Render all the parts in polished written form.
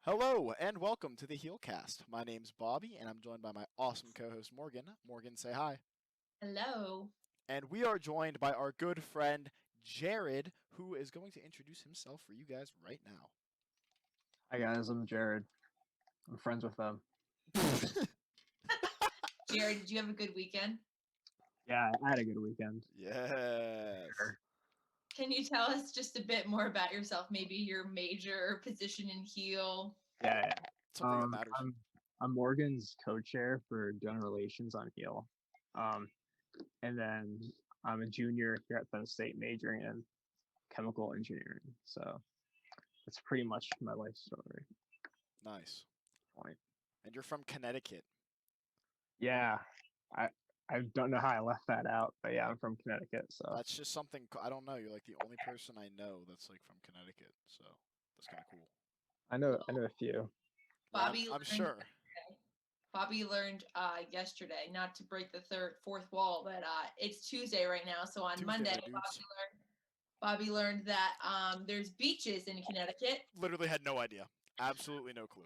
Hello and welcome to the HEALcast. My name's Bobby and I'm joined by my awesome co-host Morgan. Morgan, say hi. Hello. And we are joined by our good friend Jared, who is going to introduce himself for you guys right now. Hi guys, I'm Jared. I'm friends with them. Jared, did you have a good weekend? Yeah, I had a good weekend. Yes. Can you tell us just a bit more about yourself? Maybe your major position in HEAL? Yeah. Something that matters. I'm Morgan's co-chair for General Relations on HEAL. And then I'm a junior here at Penn State majoring in chemical engineering. So that's pretty much my life story. Nice. Point. And you're from Connecticut. Yeah, I don't know how I left that out, but yeah, I'm from Connecticut. So That's just something, I don't know. You're like the only person I know that's like from Connecticut. So that's kind of cool. I know a few. Bobby, yeah, I'm sure. Bobby learned yesterday, not to break the fourth wall, but it's Tuesday right now. So on Monday, Bobby learned that there's beaches in Connecticut. Literally had no idea. Absolutely no clue.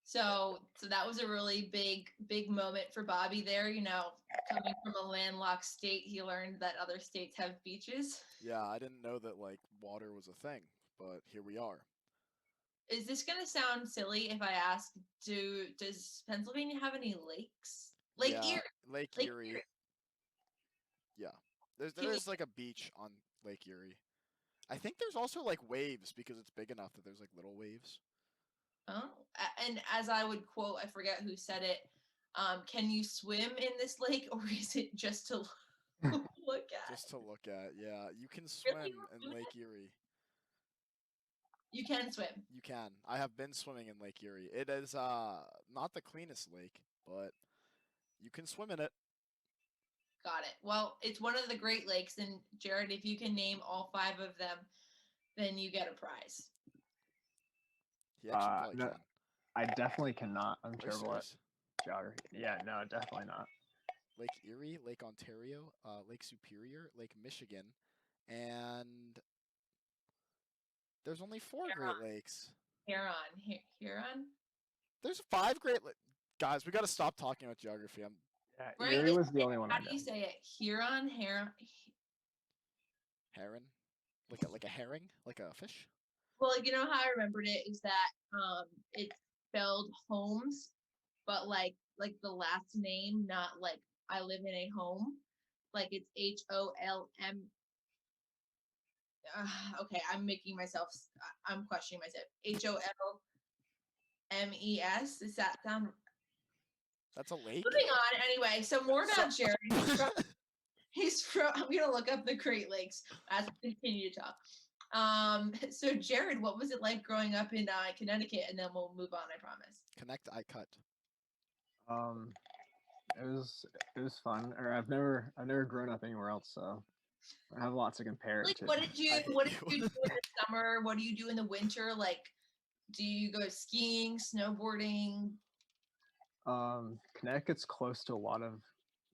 So that was a really big moment for Bobby there. You know, coming from a landlocked state, he learned that other states have beaches. Yeah, I didn't know that like water was a thing, but here we are. Is this gonna sound silly if I ask, does Pennsylvania have any lakes? Lake Erie. Lake Erie. Yeah. There's like a beach on Lake Erie. I think there's also like waves because it's big enough that there's like little waves. Oh, and as I would quote, I forget who said it. Can you swim in this lake, or is it just to look at? Just to look at, yeah. You can swim in Lake Erie. You can swim. You can. I have been swimming in Lake Erie. It is not the cleanest lake, but you can swim in it. Got it. Well, it's one of the Great Lakes, and Jared, if you can name all 5 of them, then you get a prize. He actually probably No, can. I definitely cannot. I'm terrible at serious? geography. Yeah, no, definitely not. Lake Erie, Lake Ontario, Lake Superior, Lake Michigan, and there's only 4 Great Lakes. Huron? There's 5 Great Lakes. Guys, we got to stop talking about geography. Yeah, Erie was the only one I know. How do you say it? Huron? Heron? Like a herring? Like a fish? Well, you know how I remembered it is that it's spelled Holmes, but like the last name, not like I live in a home. Like it's HOLM. Okay, I'm questioning myself. HOLMES. Does that sound? That's a lake. Moving on. Anyway, so more about Jared. He's from. I'm gonna look up the Great Lakes as we continue to talk. So Jared, what was it like growing up in Connecticut? And then we'll move on, I promise. Connect, I cut. It was fun. Or I've never grown up anywhere else, so I have lots to compare it to. What did you do in the summer? What do you do in the winter? Like, do you go skiing, snowboarding? Connecticut's close to a lot of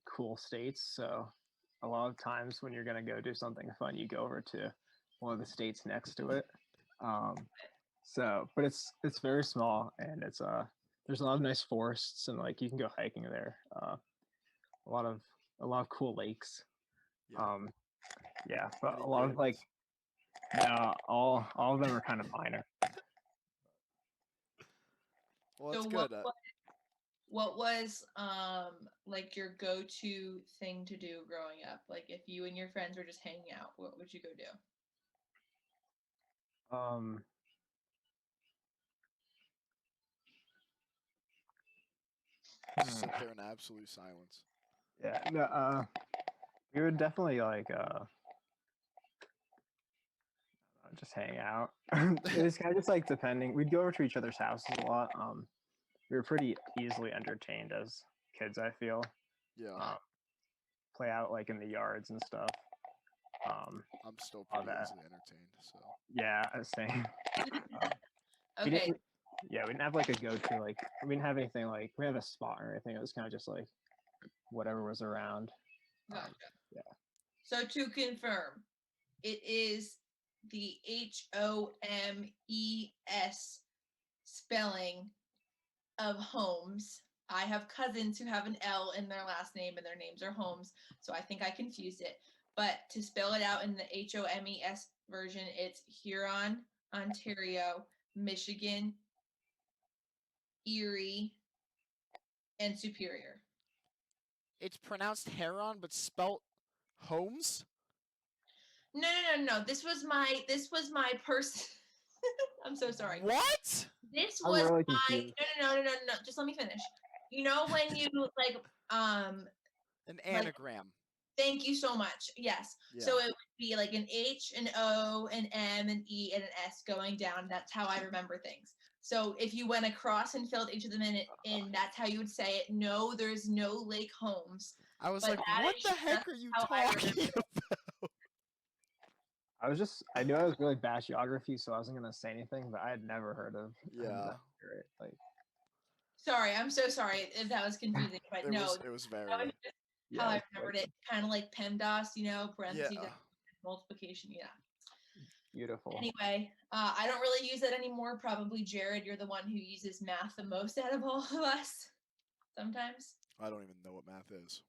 cool states, so a lot of times when you're gonna go do something fun, you go over to one of the states next to it. But it's very small, and it's there's a lot of nice forests, and like you can go hiking there. A lot of cool lakes. Yeah. But a lot of like, yeah, all of them are kind of minor. Well, that's good. What was like your go-to thing to do growing up? Like if you and your friends were just hanging out, what would you go do? Sit there in absolute silence. Yeah, no, we would definitely like just hang out. It's kind of just like depending. We'd go over to each other's houses a lot. We were pretty easily entertained as kids, I feel. Yeah. Play out like in the yards and stuff. I'm still pretty easily entertained, so. Yeah, same. Okay. We didn't have like a go-to, like we didn't have anything like we have a spot or anything. It was kind of just like whatever was around. Gotcha. Yeah. So to confirm, it is the HOMES spelling of Holmes. I have cousins who have an L in their last name and their names are Holmes, so I think I confused it. But to spell it out in the HOMES version, it's Huron, Ontario, Michigan, Erie, and Superior. It's pronounced Heron, but spelt Holmes. No. This was my person. I'm so sorry. What? This I'm was really my confused. no. Just let me finish. You know when you An like anagram. thank you so much. Yes. Yeah. So it would be like an H, an O, an M, an E, and an S going down. That's how I remember things. So if you went across and filled each of them in, that's how you would say it. No, there's no Lake Holmes. I was But like, what the heck are you talking about? I knew I was really bad at geography, so I wasn't gonna say anything, but I had never heard of Yeah. that. Like, sorry, I'm so sorry if that was confusing, but It no, was very. that was just yeah, how I it's remembered like it. Kind of like PEMDAS, parentheses, Yeah. multiplication. Yeah. beautiful. Anyway, I don't really use it anymore. Probably Jared, you're the one who uses math the most out of all of us. Sometimes. I don't even know what math is.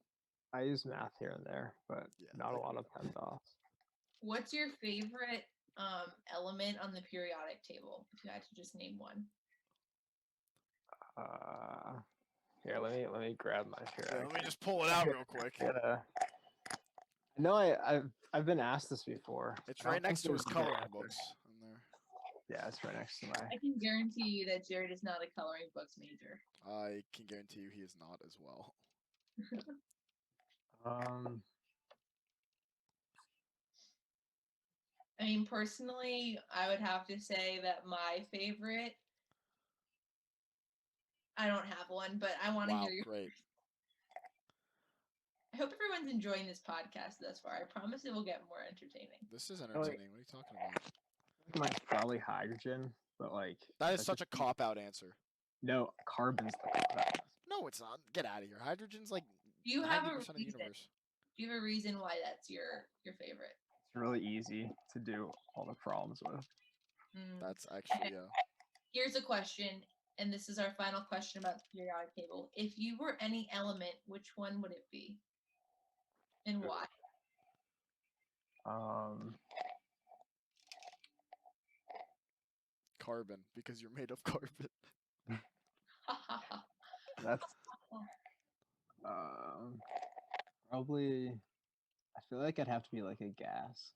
I use math here and there, but Yeah, not a lot of PEMDAS. What's your favorite element on the periodic table? If you had to just name one. Here, let me grab my Yeah, periodic. let me just pull it out real quick. No, I've been asked this before. It's I don't right next think to his there's a good coloring answer. books in there. Yeah, it's right next to my. I can guarantee you that Jared is not a coloring books major. I can guarantee you he is not as well. I mean, personally, I would have to say that my favorite. I don't have one, but I want to Wow, hear your. great. I hope everyone's enjoying this podcast thus far. I promise it will get more entertaining. This is entertaining. What are you talking about? Mine's probably hydrogen, but like That is that's such a cop out answer. no carbon's the cop-out. No, it's not. Get out of here. Hydrogen's like Do you have 90% a of the reason? universe. Do you have a reason why that's your favorite? It's really easy to do all the problems with. That's actually Here's a question, and this is our final question about the periodic table. If you were any element, which one would it be? And why? carbon because you're made of carbon. That's probably. I feel like I'd have to be like a gas.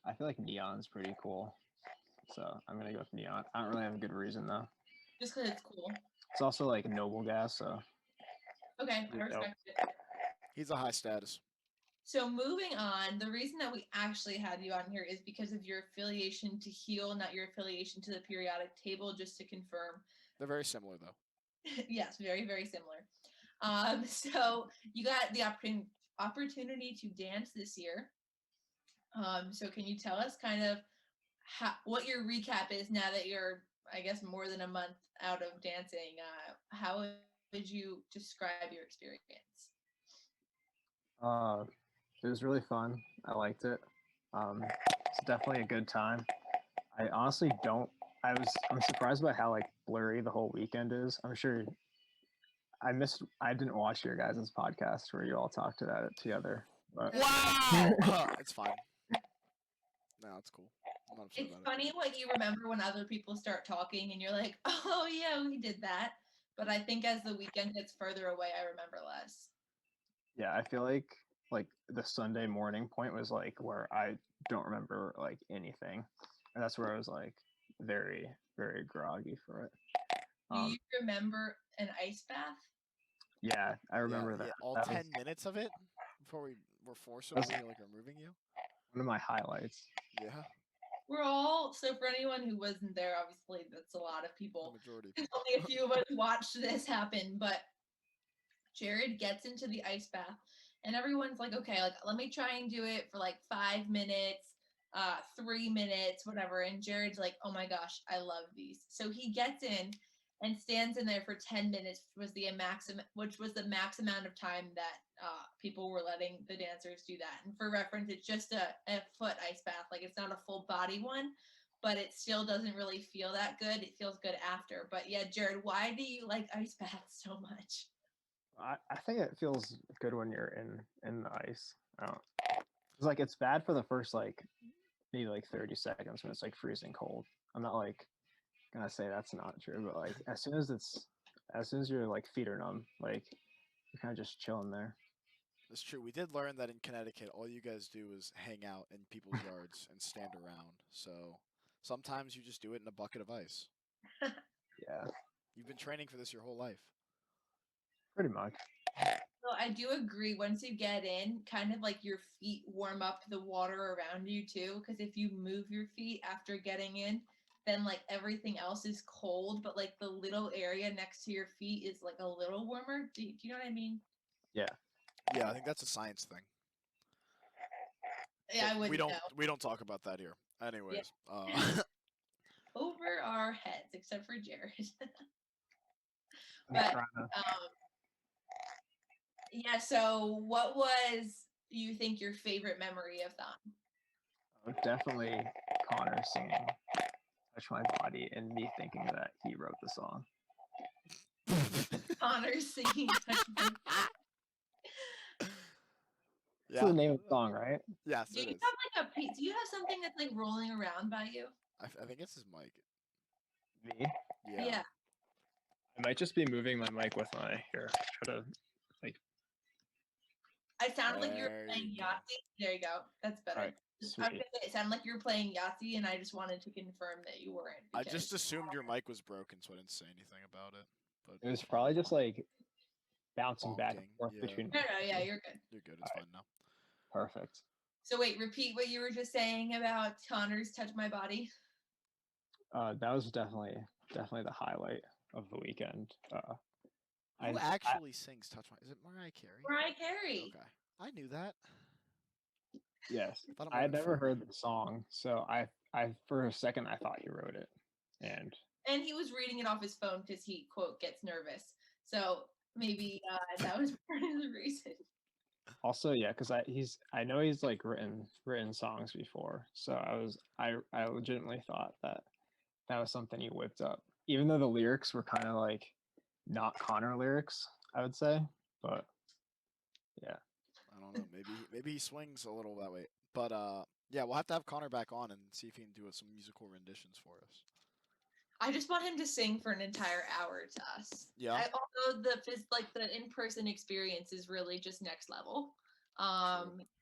I feel like neon's pretty cool, so I'm gonna go with neon. I don't really have a good reason though. Just because it's cool. It's also like noble gas, so Okay, I respect it. He's a high status. So moving on, the reason that we actually had you on here is because of your affiliation to HEAL, not your affiliation to the periodic table, just to confirm. They're very similar though. Yes, very, very similar. So you got the opportunity to dance this year. So can you tell us kind of what your recap is now that you're, I guess, more than a month out of dancing? How would you describe your experience? it was really fun. I liked it. It's definitely a good time. I honestly don't. I'm surprised by how like blurry the whole weekend is. I'm sure I didn't watch your guys' podcast where you all talked about it together. But Wow! It's fine. No, it's cool. I'm not upset It's about funny what you remember when other people start talking and you're like, oh yeah, we did that. But I think as the weekend gets further away, I remember less. yeah, I feel like the Sunday morning point was like where I don't remember like anything, and that's where I was like very very groggy for it. Do you remember an ice bath? Yeah, I it. remember Yeah, that. all That 10 was minutes of it before we were forcibly like removing you. one of my highlights. Yeah, We're all, so for anyone who wasn't there, obviously that's a lot of the people. majority. Of Because people. only a few of us watched this happen, but Jared gets into the ice bath and everyone's like, okay, like let me try and do it for like 5 minutes, 3 minutes, whatever. And Jared's like, oh my gosh, I love these. So he gets in and stands in there for 10 minutes, which was the max amount of time that people were letting the dancers do that. And for reference, it's just a foot ice bath. Like, it's not a full body one, but it still doesn't really feel that good. It feels good after. But yeah, Jared, why do you like ice baths so much? I think it feels good when you're in the ice. It's like it's bad for the first like maybe like 30 seconds when it's like freezing cold. I'm not like gonna say that's not true, but like as soon as your like feet are numb, like you're kind of just chilling there. That's true. We did learn that in Connecticut, all you guys do is hang out in people's yards and stand around. So sometimes you just do it in a bucket of ice. Yeah, You've been training for this your whole life. pretty much. So I do agree. Once you get in, kind of like your feet warm up the water around you too. Because if you move your feet after getting in, then like everything else is cold, but like the little area next to your feet is like a little warmer. Do you know what I mean? Yeah. Yeah, I think that's a science thing. Yeah, I But wouldn't know. we don't talk about that here. Anyways, Over our heads, except for Jared. I'm But trying to. yeah, so what was you think your favorite memory of Thon? Definitely Connor singing "Touch My Body" and me thinking that he wrote the song. Connor singing Touch My Body. That's the name of the song, right? Yes, Do it you is. have like do you have something that's like rolling around by you? I think it's his mic. Me? Yeah. Yeah. I might just be moving my mic with my here. Try to like. It sounded like you were There playing you go. Yahtzee. There you go. That's better. Alright, I was sweet. gonna say it sounded like you were playing Yahtzee, and I just wanted to confirm that you weren't. I just assumed your mic was broken, so I didn't say anything about it. But It was probably just like bouncing back and bonking. forth Yeah. between. No, yeah, you're good. You're good. It's fine now. Perfect. So wait, repeat what you were just saying about Connor's "Touch My Body." That was definitely the highlight of the weekend. Who actually sings "Touch My"? Is it Mariah Carey? Mariah Carey. Okay, I knew that. Yes, I thought it I might had have been never Fergie. heard the song, so I for a second I thought he wrote it, and And he was reading it off his phone because he quote gets nervous. So maybe that was part of the reason. also yeah, because I know he's like written songs before, so I legitimately thought that was something he whipped up, even though the lyrics were kind of like not Connor lyrics, I would say, but yeah. I don't know. Maybe he swings a little that way. But yeah, we'll have to have Connor back on and see if he can do some musical renditions for us. I just want him to sing for an entire hour to us. Yeah. Although the in-person experience is really just next level.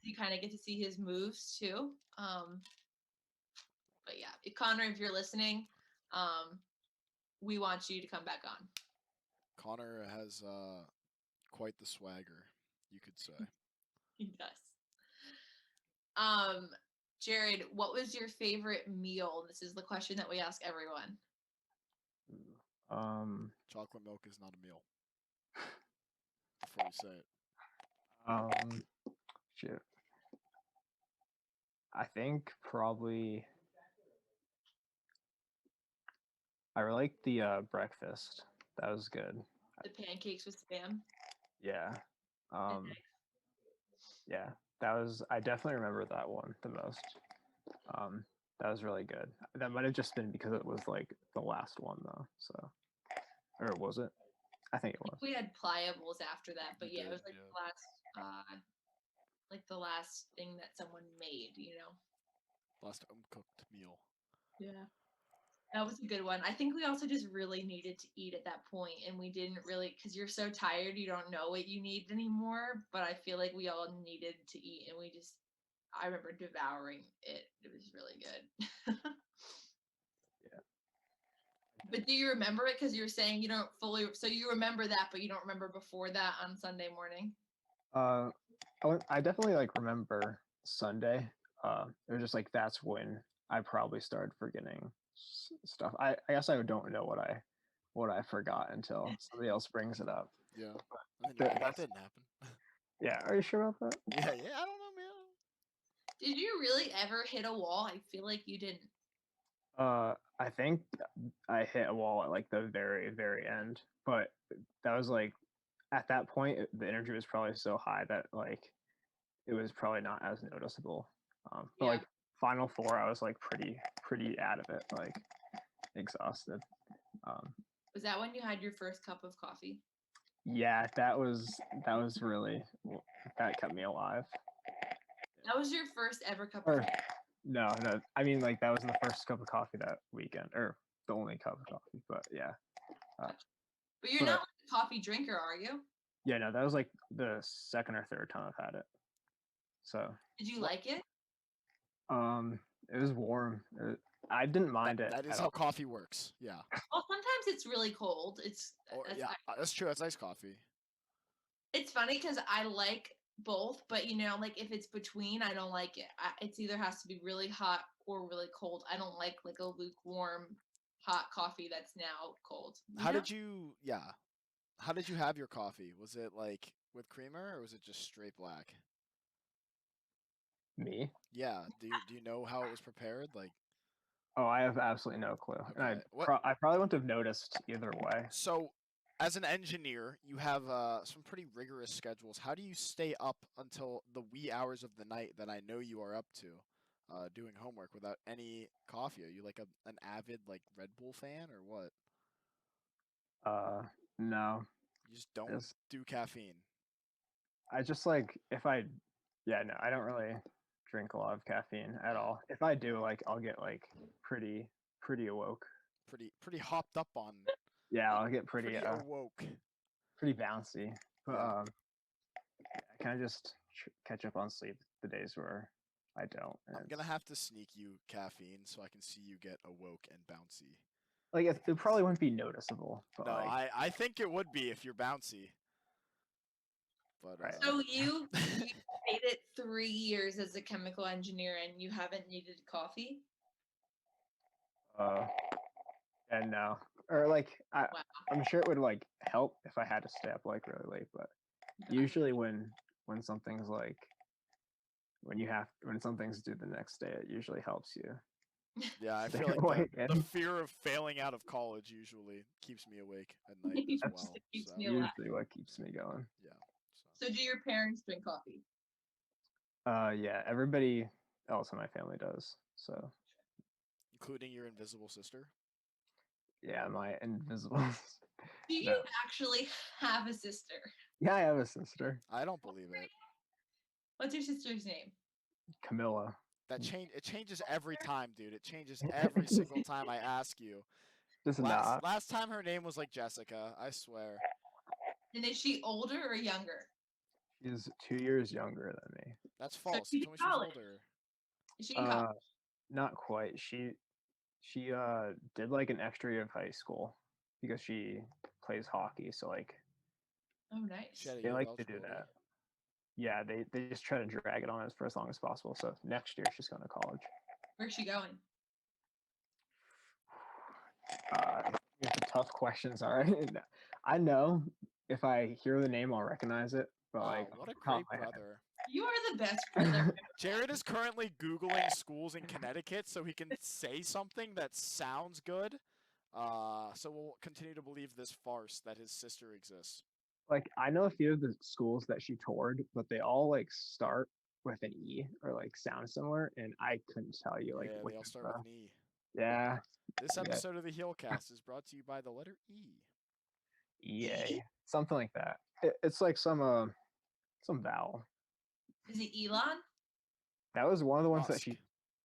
You kind of get to see his moves too. But yeah, Connor, if you're listening, we want you to come back on. Connor has quite the swagger, you could say. He does. Jared, what was your favorite meal? This is the question that we ask everyone. Chocolate milk is not a meal. Before we say it. Shit. I think probably I like the breakfast. That was good. The pancakes with spam. Yeah. Yeah. I definitely remember that one the most. That was really good. That might have just been because it was like the last one though. So, or was it? I think it was. We had pliables after that, but We yeah, it was did, like the last thing that someone made, you know. Last uncooked meal. Yeah. That was a good one. I think we also just really needed to eat at that point, and we didn't really, because you're so tired, you don't know what you need anymore. But I feel like we all needed to eat, and I remember devouring it. It was really good. Yeah. But do you remember it? Because you were saying you don't fully, so you remember that, but you don't remember before that on Sunday morning. I definitely like remember Sunday. It was just like that's when I probably started forgetting stuff. I guess I don't know what I forgot until somebody else brings it up. Yeah. That didn't happen. Yeah, are you sure about that? Yeah, I don't know, man. Did you really ever hit a wall? I feel like you didn't. I think I hit a wall at like the very, very end, but that was like at that point the energy was probably so high that like it was probably not as noticeable. But Yeah. like final four, I was like pretty out of it, like exhausted. Um, Was that when you had your first cup of coffee? yeah, that was really that kept me alive. That was your first ever cup of Or coffee. no, I mean like that was the first cup of coffee that weekend, or the only cup of coffee. But yeah, But you're but not like a coffee drinker, are you? yeah, no, that was like the second or third time I've had it. So Did you What? like it? um, it was warm. I didn't mind it That is at how all. coffee works. Yeah. Well, sometimes it's really cold. Or That's, yeah, that's true. That's iced coffee. it's funny because I like both, but like if it's between, I don't like it. It's either has to be really hot or really cold. I don't like a lukewarm hot coffee that's now cold. How did you? Yeah. How did you have your coffee? Was it like with creamer or was it just straight black? Me? Yeah. Do you know how it was prepared? Like, Oh, I have absolutely no clue, and okay. What? I probably wouldn't have noticed either way. So, as an engineer, you have some pretty rigorous schedules. How do you stay up until the wee hours of the night that I know you are up to, doing homework without any coffee? Are you like an avid like Red Bull fan or what? Uh, no, You just I don't just do caffeine. I just like if I, yeah, no, I don't really drink a lot of caffeine at Yeah. all. If I do, like I'll get like pretty awoke. Pretty hopped up on. Yeah, I'll get Pretty awoke. pretty bouncy. But Yeah. I kind of just catch up on sleep the days where I don't. And I'm gonna have to sneak you caffeine so I can see you get awoke and bouncy. like it probably wouldn't be noticeable, but No, like I think it would be if you're bouncy. But right. So you made it 3 years as a chemical engineer and you haven't needed coffee? Uh, and no, or like Wow. I'm sure it would like help if I had to stay up like really late, but usually when something's like when something's due the next day, it usually helps you. yeah, I stay feel like awake. the And fear of failing out of college usually keeps me awake at night as that's well. Keeps So me alive. usually what keeps me going. yeah, So do your parents drink coffee? Yeah, everybody else in my family does. So including your invisible sister. yeah, my invisible. Do No, you actually have a sister? yeah, I have a sister, I don't believe it. What's your sister's name? Camilla. It changes every time, dude. It changes every single time I ask you. Just Last not. last time her name was like Jessica, I swear. And is she older or younger? She's 2 years younger than me. That's So false. You she's told me in she was college. older. Is she in college? Not quite. She did like an extra year of high school because she plays hockey. So like Oh, She nice. had a they year of like to do eligibility. that. Yeah, they just try to drag it on as for as long as possible. So next year she's going to college. Where's she going? It's a tough questions. All right, I know if I hear the name, I'll recognize it. But like Oh, what a off the top great of brother. You are the best brother. Jared is currently Googling schools in Connecticut so he can say something that sounds good. So we'll continue to believe this farce that his sister exists. like I know a few of the schools that she toured, but they all like start with an E or like sound similar, and I couldn't tell you like Yeah, they which all of start the with an E. yeah This yeah episode of the HEALcast is brought to you by the letter E. EA something like that. It's like some vowel. Is it Elon? That was one of the ones that Musk.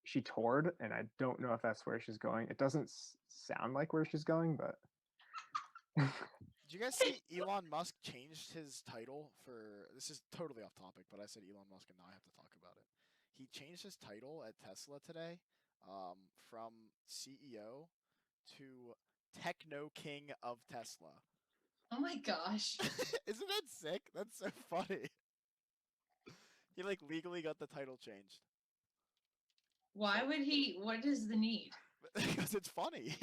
she toured, and I don't know if that's where she's going. It doesn't sound like where she's going, but Did you guys see Elon Musk changed his title for this is totally off topic, but I said Elon Musk and now I have to talk about it. He changed his title at Tesla today, from CEO to Techno King of Tesla. Oh my gosh. Isn't that sick? That's so funny. He like legally got the title changed. Why would he? What is the need? Because it's funny.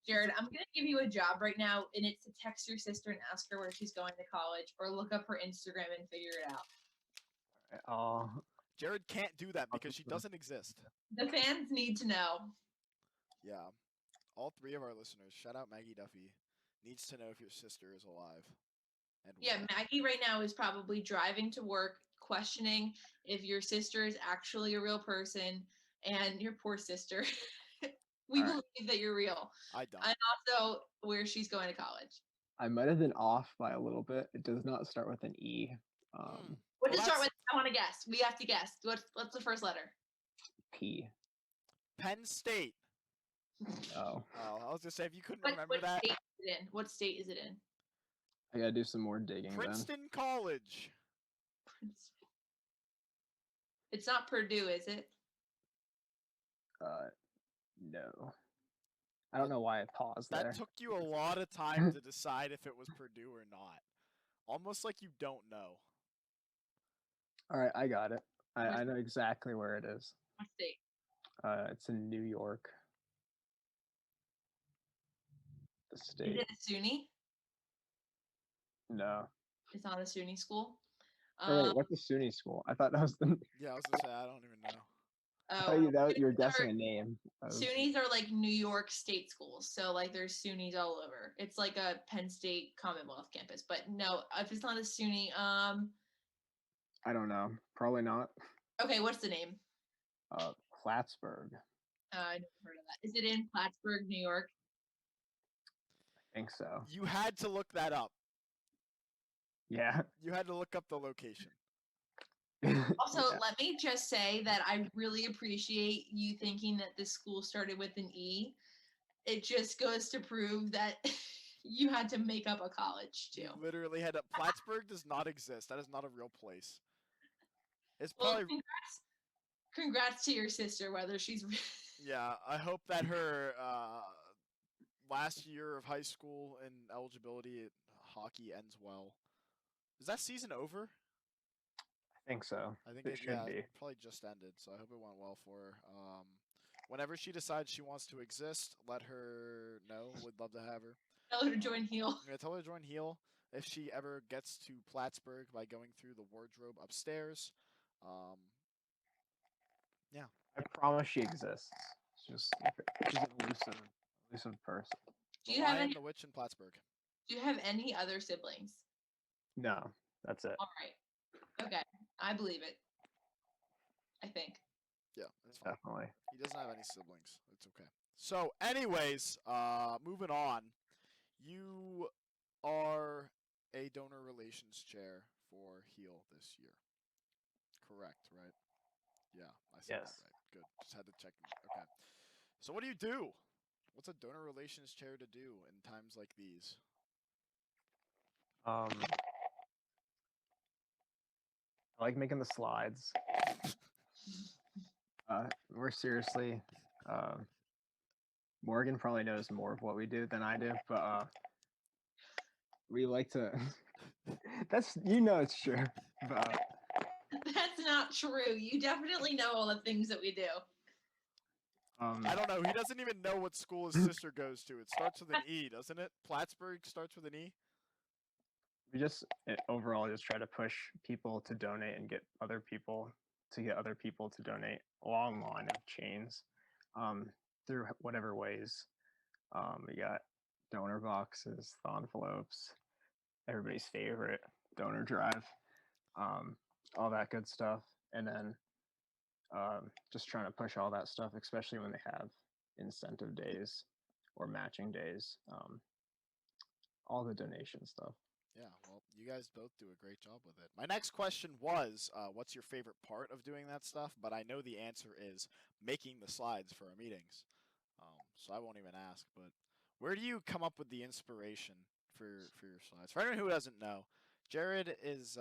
Jared, I'm going to give you a job right now, and it's to text your sister and ask her where she's going to college, or look up her Instagram and figure it out. oh, Jared can't do that because she doesn't exist. The fans need to know. Yeah. All three of our listeners, shout out Maggie Duffy, needs to know if your sister is alive and Yeah, well. Maggie right now is probably driving to work, questioning if your sister is actually a real person, and your poor sister. We All right. believe that you're real, I don't. and also where she's going to college. I might have been off by a little bit. It does not start with an E. Hmm. What Well, to start that's with? I want to guess. We have to guess. What's the first letter? P. Penn State. Oh, Oh, I was gonna say if you couldn't What remember that, state is it in? What state is it in? I gotta do some more digging then. Princeton College. It's not Purdue, is it? No. I don't know why I paused That there. took you a lot of time to decide if it was Purdue or not. Almost like you don't know. All right, I got it. I Where's- know exactly where it is. What state? It's in New York. The Is state. it a SUNY? No. It's not a SUNY school. Oh wait, what's the SUNY school? I thought that was the. Yeah, I was gonna say I don't even know. I thought you were guessing a name. SUNYs are like New York State schools, so like there's SUNYs all over. It's like a Penn State Commonwealth campus, but no, if it's not a SUNY, I don't know. Probably not. okay, what's the name? Plattsburgh. I never heard of that. Is it in Plattsburgh, New York? I think so. You had to look that up. Yeah. You had to look up the location. Also, Yeah. let me just say that I really appreciate you thinking that this school started with an E. It just goes to prove that you had to make up a college too. You literally had to. Plattsburgh does not exist. That is not a real place. It's Well, probably congrats to your sister, whether she's. yeah. I hope that her last year of high school and eligibility at hockey ends well. Is that season over? I think so. I think It should yeah, be. it probably just ended, so I hope it went well for her. Whenever she decides she wants to exist, let her know. Would love to have her. Tell her to join Heal. Yeah, tell her to join Heal if she ever gets to Plattsburgh by going through the wardrobe upstairs. Yeah. I promise she exists. She's an elusive person. Do The you have Lion, any? the Witch, and Plattsburgh. Do you have any other siblings? No, that's it. All right. Okay, I believe it. I think. Yeah, that's fine. Definitely. He doesn't have any siblings. It's okay. So, anyways, moving on. You are a donor relations chair for Heal this year. Correct, right? Yeah, I said Yes. that right. Good. Just had to check. Okay. So what do you do? What's a donor relations chair to do in times like these? I like making the slides. More seriously, Morgan probably knows more of what we do than I do, but we like to. That's it's true. But That's not true. You definitely know all the things that we do. I don't know. He doesn't even know what school his sister goes to. It starts with an E, doesn't it? Plattsburgh starts with an E. we just overall just try to push people to donate and get other people to donate, a long line of chains, through whatever ways. We got donor boxes, the envelopes, everybody's favorite donor drive, all that good stuff, and then just trying to push all that stuff, especially when they have incentive days or matching days, all the donation stuff. Yeah, well, you guys both do a great job with it. My next question was, what's your favorite part of doing that stuff? But I know the answer is making the slides for our meetings. So I won't even ask. But where do you come up with the inspiration for your slides? For anyone who doesn't know, Jared is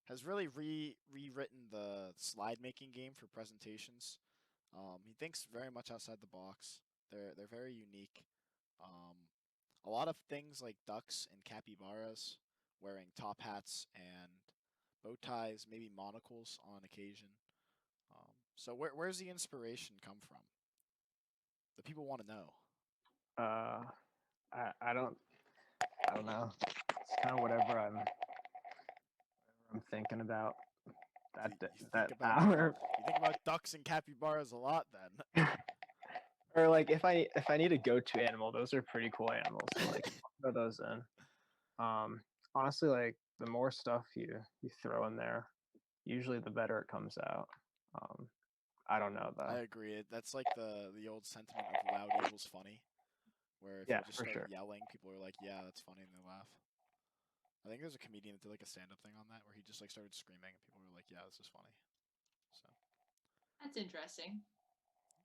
has really rewritten the slide making game for presentations. He thinks very much outside the box. They're very unique. Um, a lot of things like ducks and capybaras wearing top hats and bow ties, maybe monocles on occasion. So where's the inspiration come from? The people want to know. I don't know. It's kind of whatever I'm thinking about You that think about hour. you think about ducks and capybaras a lot then. Or like if I need a go-to animal, those are pretty cool animals. So like throw those in. Honestly, like the more stuff you throw in there, usually the better it comes out. Um, I don't know though. I agree. That's like the old sentiment of loud equals funny, where if Yeah, you just for start sure. yelling, people are like, "Yeah, that's funny," and they laugh. I think there's a comedian that did like a stand-up thing on that, where he just like started screaming, and people were like, "Yeah, this is funny." So That's interesting.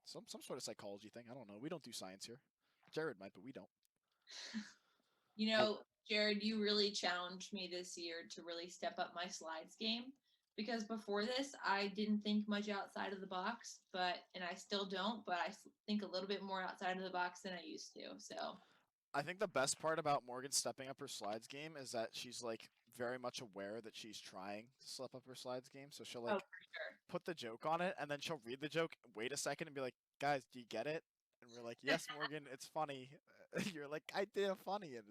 some sort of psychology thing. I don't know. We don't do science here. Jared might, but we don't. You know, Jared, you really challenged me this year to really step up my slides game because before this, I didn't think much outside of the box, and I still don't, but I think a little bit more outside of the box than I used to. So, I think the best part about Morgan stepping up her slides game is that she's like very much aware that she's trying to step up her slides game. So she'll oh, like for sure. put the joke on it, and then she'll read the joke, wait a second, and be like, "Guys, do you get it?" And we're like, "Yes, Morgan, it's funny." You're like, "I did a funny," and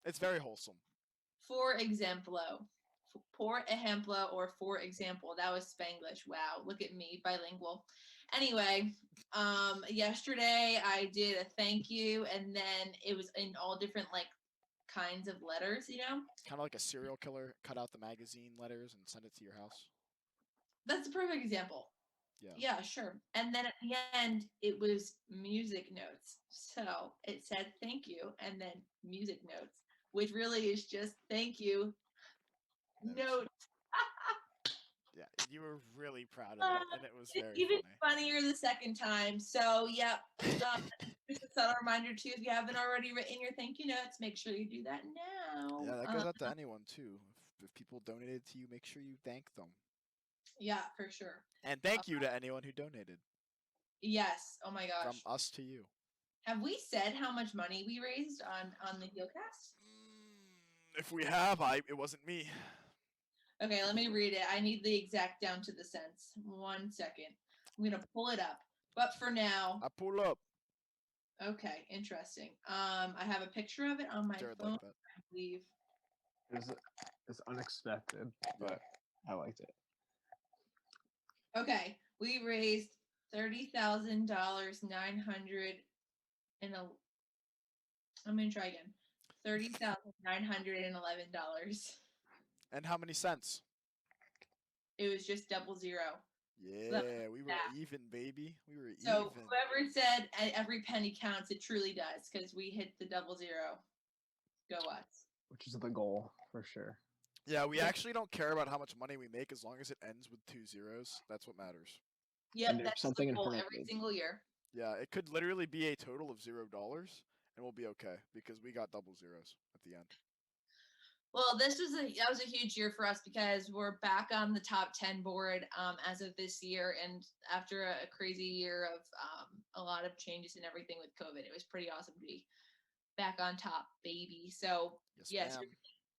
it's very wholesome. For example, por ejemplo, or for example, that was Spanglish. Wow, look at me, bilingual. Anyway, yesterday I did a thank you, and then it was in all different like kinds of letters, you know? Kind of like a serial killer cut out the magazine letters and send it to your house. That's a perfect example. Yeah. Yeah, sure. And then at the end, it was music notes. So it said thank you and then music notes, which really is just thank you note. Yeah, you were really proud of it, and it was It's very even funny. funnier the second time. So, yep. Just a subtle reminder too, if you haven't already written your thank you notes, make sure you do that now. Yeah, that goes out to anyone too. If people donated to you, make sure you thank them. Yeah, for sure. And thank you to anyone who donated. Yes. Oh my From gosh. us to you. Have we said how much money we raised on the HEALcast? If we have, it wasn't me. Okay, let me read it. I need the exact down to the cents. 1 second. I'm gonna pull it up. But for now, I pull up. okay, interesting. I have a picture of it on my Jared phone, like that. I believe. It's unexpected, but I liked it. Okay, we raised $30,000 900 and I'm gonna try again. $30,911. And how many cents? It was just double zero. Yeah, we were even, baby. We were So even. whoever said every penny counts, it truly does because we hit the double zero. Go us. Which is the goal for sure. Yeah, we actually don't care about how much money we make as long as it ends with 2 zeros. That's what matters. Yep, that's something the in goal front of every it. single year. Yeah, it could literally be a total of $0, and we'll be okay because we got double zeros at the end. Well, that was a huge year for us because we're back on the top 10 board as of this year, and after a crazy year of a lot of changes and everything with COVID, it was pretty awesome to be back on top, baby. So yes, ma'am.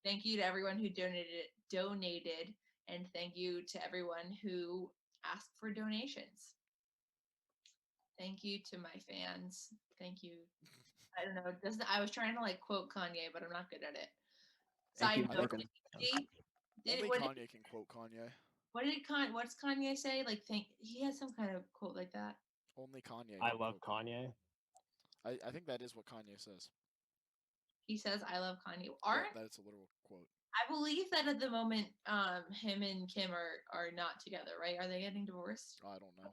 thank you to everyone who donated, and thank you to everyone who asked for donations. Thank you to my fans. Thank you. I don't know. It doesn't. I was trying to like quote Kanye, but I'm not good at it. Thank you, Side note, Morgan. Only what Kanye can quote Kanye. what's Kanye say? Like, he has some kind of quote like that. Only Kanye. I can love quote Kanye. I think that is what Kanye says. He says, "I love Kanye." Yeah, that's a literal quote. I believe that at the moment, him and Kim are not together, right? Are they getting divorced? I don't know.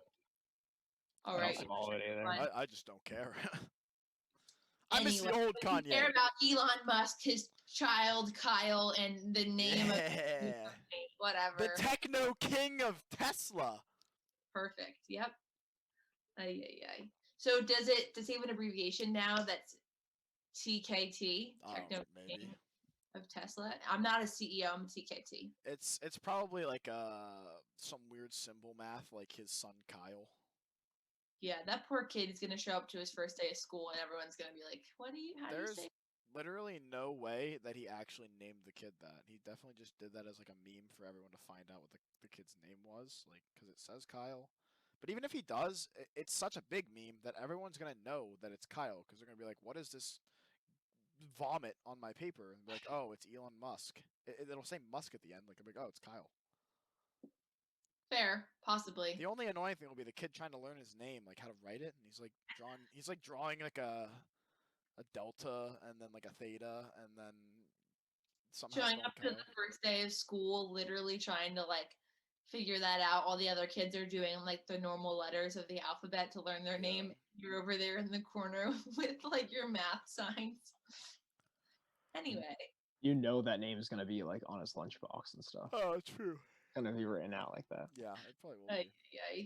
All I right. don't follow it either. I just don't care. I miss Anyway, the old we Kanye. care about Elon Musk, his child Kyle, and the name of the Yeah. company, whatever. The techno king of Tesla. Perfect. Yep. Ay, ay, ay. So does it have an abbreviation now that's TKT? Techno Maybe. King of Tesla. I'm not a CEO. I'm a TKT. It's probably like some weird symbol math, like his son Kyle. Yeah, that poor kid is gonna show up to his first day of school, and everyone's gonna be like, "What do you? How do you There's say?" literally no way that he actually named the kid that. He definitely just did that as like a meme for everyone to find out what the kid's name was, like because it says Kyle. But even if he does, it's such a big meme that everyone's gonna know that it's Kyle because they're gonna be like, "What is this vomit on my paper?" And be like, "Oh, it's Elon Musk." It'll say Musk at the end, like I'm like, "Oh, it's Kyle." Fair, Possibly. The only annoying thing will be the kid trying to learn his name, like how to write it, and he's like drawing like a delta and then like a theta and then somehow Showing spelling up to co. the first day of school, literally trying to like figure that out. All the other kids are doing like the normal letters of the alphabet to learn their name. You're over there in the corner with like your math signs. Anyway. You know that name is gonna be like on his lunchbox and stuff. Oh, it's true. Gonna be written out like that. Yeah, it probably will be. Yeah,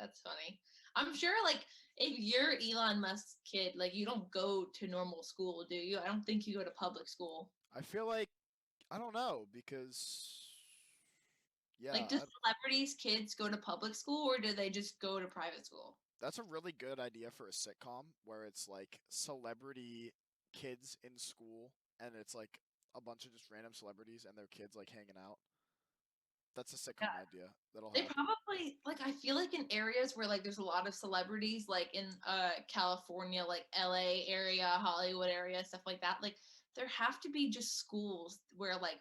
that's funny. I'm sure like if you're Elon Musk's kid, like you don't go to normal school, do you? I don't think you go to public school. I feel like I don't know because Like, do celebrities' kids go to public school or do they just go to private school? that's a really good idea for a sitcom where it's like celebrity kids in school and it's like a bunch of just random celebrities and their kids like hanging out. That's a sitcom idea. That'll They help. probably like I feel like in areas where like there's a lot of celebrities, like in California, like LA area, Hollywood area, stuff like that, like there have to be just schools where like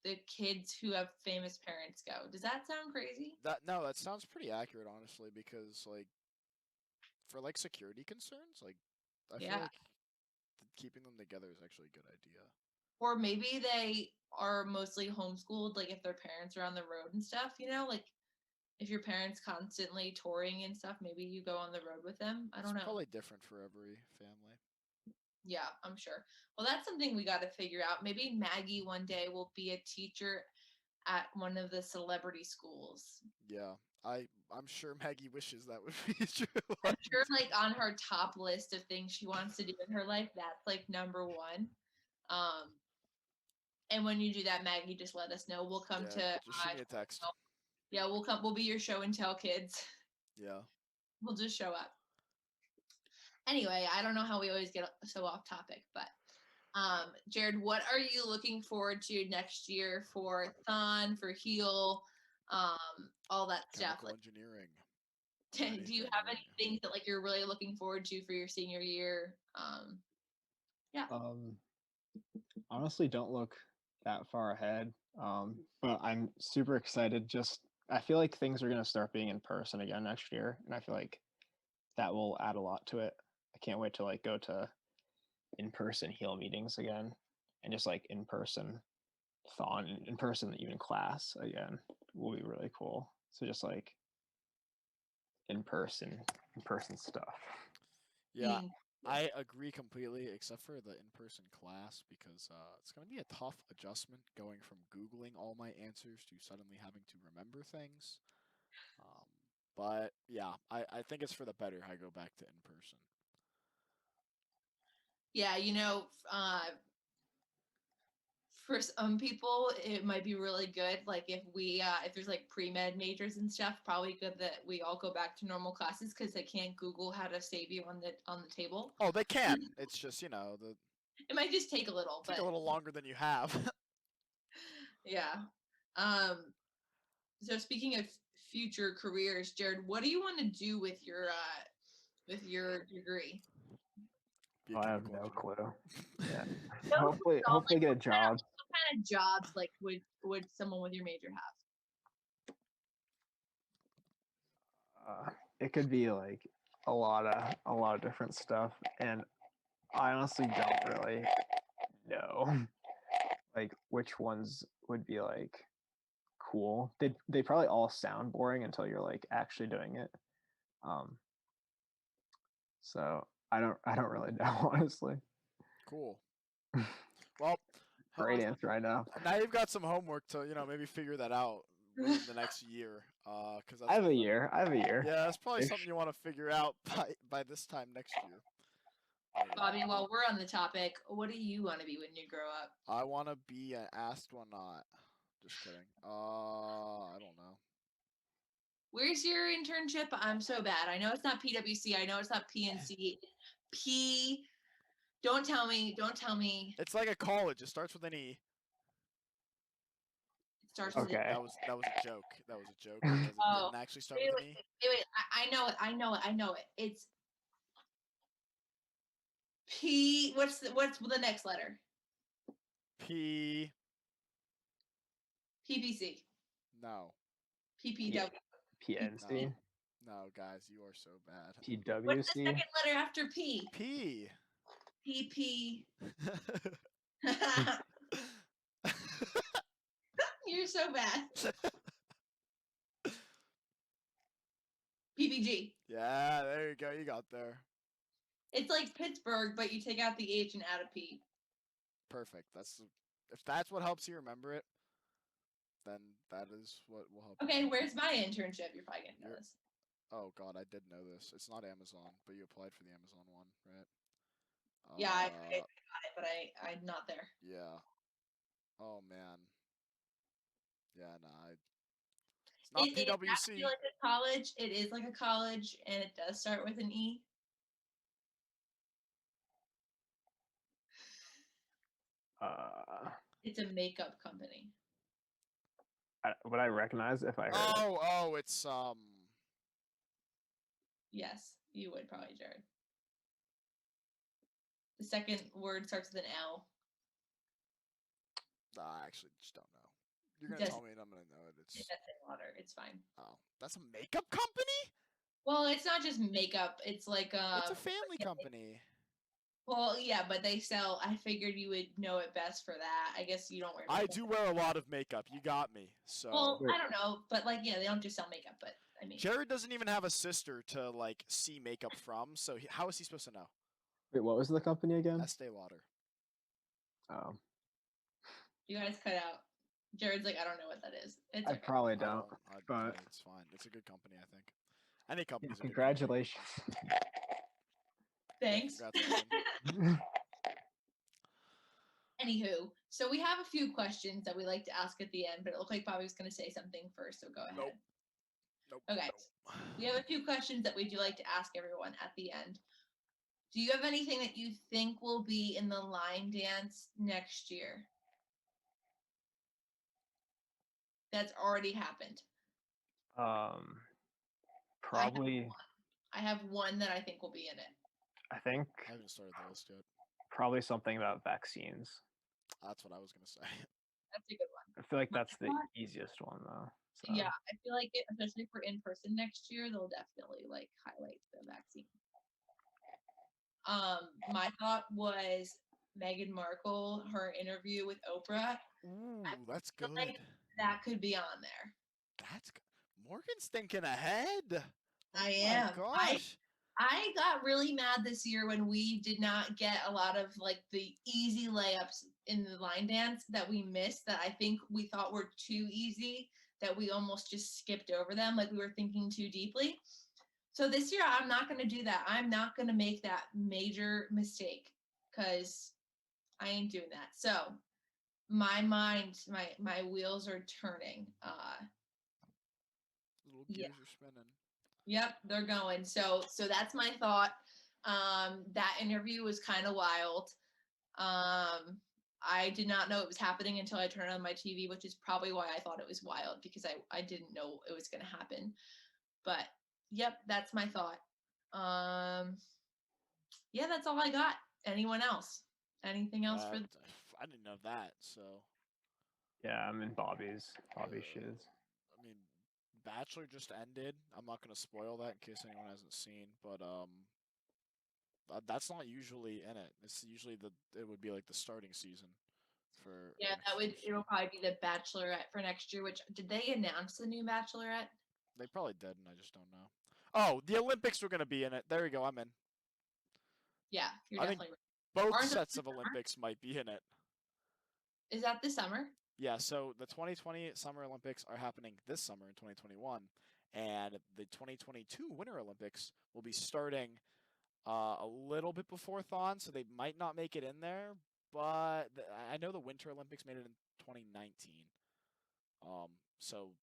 the kids who have famous parents go. Does that sound crazy? That sounds pretty accurate honestly because like for like security concerns, like I feel like keeping them together is actually a good idea. Or maybe they are mostly homeschooled, like if their parents are on the road and stuff, you know, like if your parents constantly touring and stuff, maybe you go on the road with them. I don't know. It's probably different for every family. Yeah, I'm sure. Well, that's something we got to figure out. Maybe Maggie one day will be a teacher at one of the celebrity schools. Yeah, I'm sure Maggie wishes that would be true. I'm sure, like on her top list of things she wants to do in her life, that's like number one. And when you do that, Maggie, just let us know. We'll come to. Just shoot me a text. Yeah, we'll come. We'll be your show and tell kids. Yeah. We'll just show up. Anyway, I don't know how we always get so off topic, but Jared, what are you looking forward to next year for Thon, for Heal, all that stuff? Chemical engineering. Do you have any things that like you're really looking forward to for your senior year? Yeah. Honestly, don't look that far ahead. But I'm super excited. Just I feel like things are gonna start being in person again next year, and I feel like that will add a lot to it. I can't wait to like go to in-person Heal meetings again, and just like in-person Thon, in-person even class again will be really cool. So just like in-person stuff. Yeah, I agree completely, except for the in-person class because it's going to be a tough adjustment going from Googling all my answers to suddenly having to remember things. But yeah, I think it's for the better I go back to in-person. Yeah, you know, for some people it might be really good. Like if there's like pre-med majors and stuff, probably good that we all go back to normal classes because they can't Google how to save you on the table. Oh, they can. It's just it might just take a little, a little longer than you have. Yeah. So speaking of future careers, Jared, what do you want to do with your degree? I have no clue. Yeah. hopefully get a job. What kind of jobs like would someone with your major have? It could be like a lot of different stuff, and I honestly don't really know like which ones would be like cool. They probably all sound boring until you're like actually doing it. So I don't really know honestly. Cool. Well, great answer I know. Now you've got some homework to maybe figure that out within the next year. Because I have a year. Yeah, that's probably something you want to figure out by this time next year. Bobby, while we're on the topic, what do you want to be when you grow up? I want to be an astronaut. Just kidding. I don't know. Where's your internship? I'm so bad. I know it's not PwC. I know it's not PNC. Don't tell me. It's like a college. It starts with an E. It starts with okay. That was a joke. That was a joke. It didn't actually start with an E. Wait. I know it. It's P. What's the next letter? P. PPC. No. PPW. PNC, No, guys, you are so bad. What's the PWC. second letter after P? P. PP. You're so bad. PPG. Yeah, there you go. You got there. It's like Pittsburgh, but you take out the H and add a P. Perfect. If that's what helps you remember it, then that is what will help. Okay, you. where's my internship? You're probably gonna know this. Oh God, I did know this. It's not Amazon, but you applied for the Amazon one, right? Yeah, I got it, but I'm not there. Yeah. Oh man. Yeah, nah. It's not It actually PWC. like a college. It is like a college, and it does start with an E. It's a makeup company. Would I recognize if I heard it? Oh, it's Yes, you would probably, Jared. The second word starts with an L. I actually just don't know. You're gonna Does- tell me and I'm gonna know it. It's That's in water. It's fine. that's a makeup company? Well, it's not just makeup. It's like It's a family company. Well, yeah, but they sell. I figured you would know it best for that. I guess you don't wear. I Makeup. do wear a lot of makeup. You got me. So Well, Wait. I don't know, but like, yeah, they don't just sell makeup. But I mean, Jared doesn't even have a sister to like see makeup from. So how is he supposed to know? Wait, what was the company again? Estee Lauder. Oh, you guys cut out. Jared's like, I don't know what that is. It's I okay. probably don't. But It's fine. It's a good company, I think. Any company's a good congratulations. Thanks. Congrats, Logan. Anywho, so we have a few questions that we like to ask at the end, but it looked like Bobby was going to say something first, so go ahead. Nope. Okay. Nope. We have a few questions that we do like to ask everyone at the end. Do you have anything that you think will be in the line dance next year? That's already happened. Probably. I have one that I think will be in it. I think I haven't started the list yet. probably something about vaccines. That's what I was gonna say. That's a good one. I feel like that's the easiest one though. So. Yeah, I feel like it, especially for in person next year, they'll definitely like highlight the vaccine. My thought was Meghan Markle, her interview with Oprah. Ooh, that's good. Like that could be on there. That's good. Morgan's thinking ahead. I am. Gosh. I got really mad this year when we did not get a lot of like the easy layups in the line dance that we missed that I think we thought were too easy that we almost just skipped over them like we were thinking too deeply. So this year I'm not going to do that. I'm not going to make that major mistake cuz I ain't doing that. So my mind, my wheels are turning. Little gears are spinning. Yep, they're going. So that's my thought. That interview was kind of wild. I did not know it was happening until I turned on my TV, which is probably why I thought it was wild because I didn't know it was going to happen. But yep, that's my thought. Yeah, that's all I got. Anyone else? Anything else for? I didn't know that. So. Yeah, I'm in Bobby's shoes. I mean, Bachelor just ended. I'm not gonna spoil that in case anyone hasn't seen, but that's not usually in it. It's usually it would be like the starting season for. Yeah, it'll probably be the Bachelorette for next year. Which did they announce the new Bachelorette? They probably did, and I just don't know. Oh, the Olympics were gonna be in it. There you go. I'm in. Yeah, you're I think definitely both Aren't sets of Olympics might be in it. Is that this summer? Yeah, so the 2020 Summer Olympics are happening this summer in 2021, and the 2022 Winter Olympics will be starting a little bit before Thon, so they might not make it in there. But I know the Winter Olympics made it in 2019, so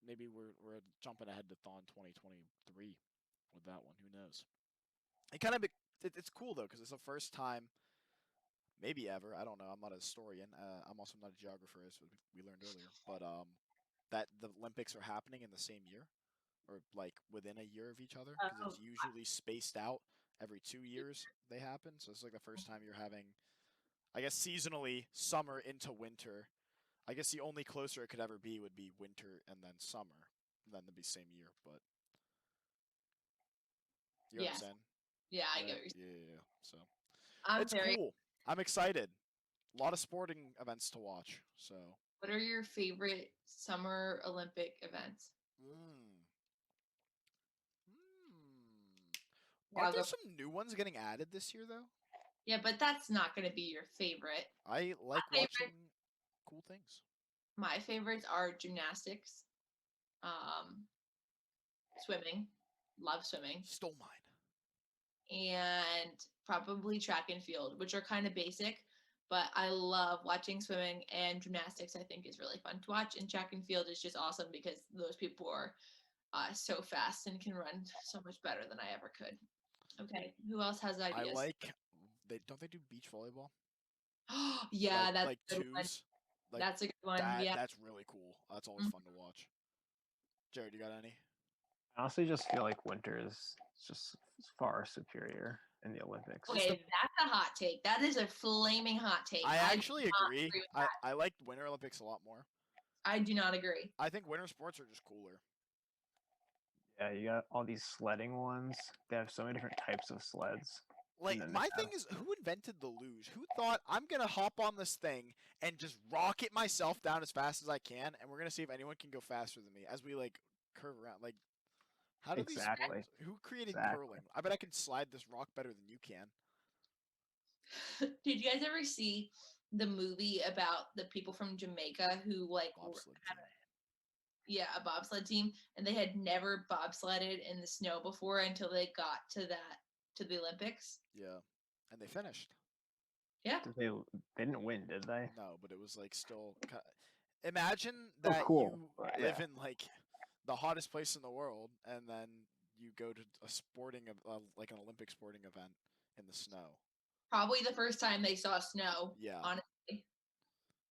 maybe we're jumping ahead to Thon 2023 with that one. Who knows? It's cool though because it's the first time. Maybe ever. I don't know. I'm not a historian. I'm also not a geographer, as we learned earlier. But that the Olympics are happening in the same year, or like within a year of each other, because it's usually spaced out every 2 years they happen. So it's like the first time you're having, I guess, seasonally summer into winter. I guess the only closer it could ever be would be winter and then summer. then to be same year, but you know what I'm Yes. saying? Yeah, I Right? get what you're saying. Yeah. So I'm it's very. cool. I'm excited. A lot of sporting events to watch. So. What are your favorite Summer Olympic events? Mm. Yeah, Aren't I'll there go. some new ones getting added this year though? Yeah, but that's not going to be your favorite. I like My watching favorite. cool things. My favorites are gymnastics, um, swimming. Love swimming. Stole mine. And probably track and field, which are kind of basic, but I love watching swimming, and gymnastics I think is really fun to watch, and track and field is just awesome because those people are so fast and can run so much better than I ever could. Okay, who else has I ideas? like. They do beach volleyball. Yeah, that's Like a good one. twos. Like That's a good one. that. Yeah. That's really cool. That's always Mhm. fun to watch. Jared, you got any? I honestly just feel like winter is just far superior in the Olympics. It's the. Okay, that's a hot take. That is a flaming hot take. I I do actually not agree. agree with I like Winter Olympics a lot more. I do not agree. I think winter sports are just cooler. Yeah, you got all these sledding ones. They have so many different types of sleds. Like Then they my have thing is, who invented the luge? Who thought I'm gonna hop on this thing and just rocket myself down as fast as I can, and we're gonna see if anyone can go faster than me as we like curve around. Like, how do these sports? exactly. Who created Exactly. curling? I bet I can slide this rock better than you can. Did you guys ever see the movie about the people from Jamaica who Bobsled had team. a bobsled team, and they had never bobsledded in the snow before until they got to the Olympics? Yeah, and they finished. Yeah. They didn't win, did they? No, but it was like still. Imagine Oh, that cool. you Yeah. live in like the hottest place in the world, and then you go to a sporting, like an Olympic sporting event in the snow. Probably the first time they saw snow, Yeah, honestly.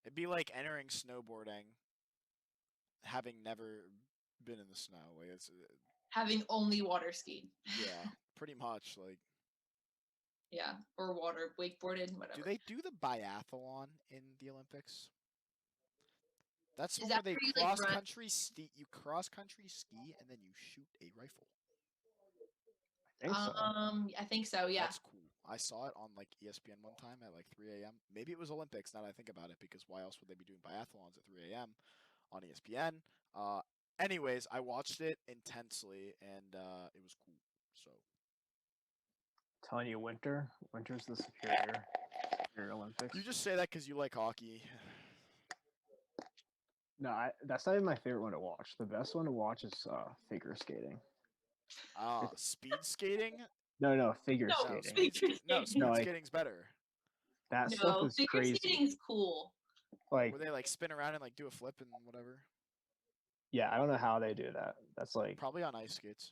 it'd be like entering snowboarding, having never been in the snow. Like it's Having only water skied. yeah, pretty much. Like, Yeah. Or water wakeboarded, do whatever. they do the biathlon in the Olympics? That's Is one that where they where you like run? you cross country ski and then you shoot a rifle. I think so. I think so, yeah. That's cool. I saw it on like ESPN one time at like 3 a.m. Maybe it was Olympics. Now that I think about it, because why else would they be doing biathlons at 3 a.m. on ESPN? Anyways, I watched it intensely and it was cool. So Telling you, winter's the superior Olympics. you just say that because you like hockey. No, that's not even my favorite one to watch. The best one to watch is figure skating. Speed skating? No, figure No, skating. figure Speed No, like skating's better. that stuff No, is figure crazy. skating's cool. Like, Where they like spin around and like do a flip and whatever. yeah, I don't know how they do that. That's like, Probably on ice skates.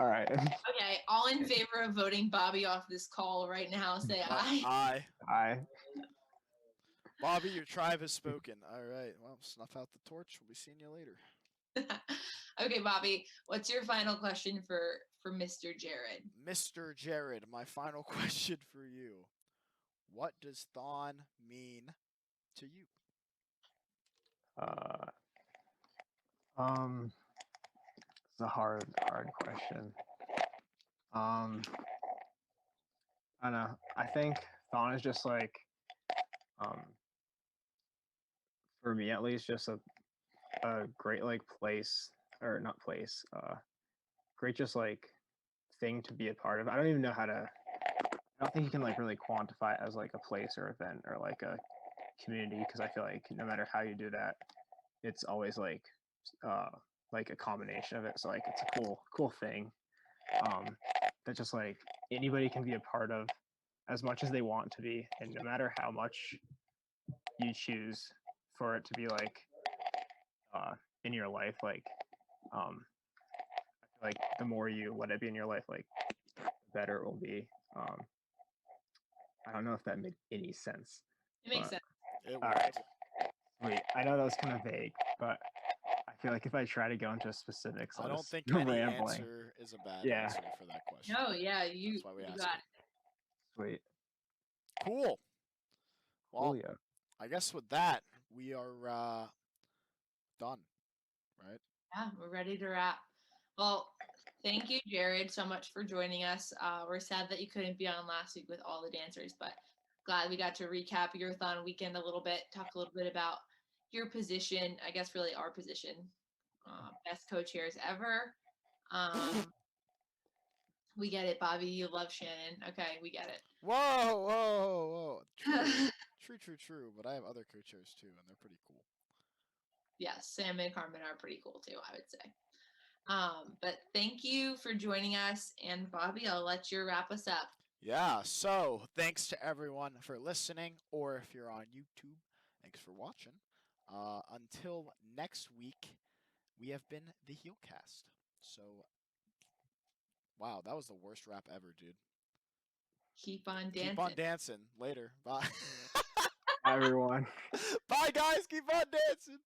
all right. Okay, all in favor of voting Bobby off this call right now, say aye. Aye. I Bobby, your tribe has spoken. All right. Well, snuff out the torch. We'll be seeing you later. Okay, Bobby, what's your final question for Mr. Jared? Mr. Jared, my final question for you. What does Thon mean to you? uh it's a hard question. I don't know. I think Thon is just like um for me at least just a great like place, or not place, great just like thing to be a part of. I don't even know how to, I don't think you can like really quantify it as like a place or event or like a community, because I feel like no matter how you do that, it's always uh like a combination of it. So like it's a cool thing um that just like anybody can be a part of as much as they want to be, and no matter how much you choose for it to be like in your life, like I feel like the more you let it be in your life, like the better it will be. I don't know if that made any sense. It makes But sense. It all would. right, wait, I know that was kind of vague, but I feel like if I try to go into specifics, I I'll don't just think go any rambling. answer is a bad Yeah. answer for that question. No, yeah, you That's why we you ask got it. Sweet. Cool. Well, Cool, yeah. I guess with that, we are done. right? Yeah, we're ready to wrap. Well, thank you, Jared, so much for joining us. We're sad that you couldn't be on last week with all the dancers, but glad we got to recap your thon weekend a little bit, talk a little bit about your position, I guess really our position. Best co-chairs ever. We get it, Bobby. You love Shannon. Okay, we get it. Whoa, whoa, whoa. True. But I have other co-chairs too, and they're pretty cool. Yes, Sam and Carmen are pretty cool too, I would say. But thank you for joining us. And Bobby, I'll let you wrap us up. Yeah, so thanks to everyone for listening, or if you're on YouTube, thanks for watching. Until next week, we have been the HEALcast. So, wow, that was the worst rap ever, dude. Keep on dancing. Keep on dancing. Later. Bye. Everyone. Bye, guys. Keep on dancing.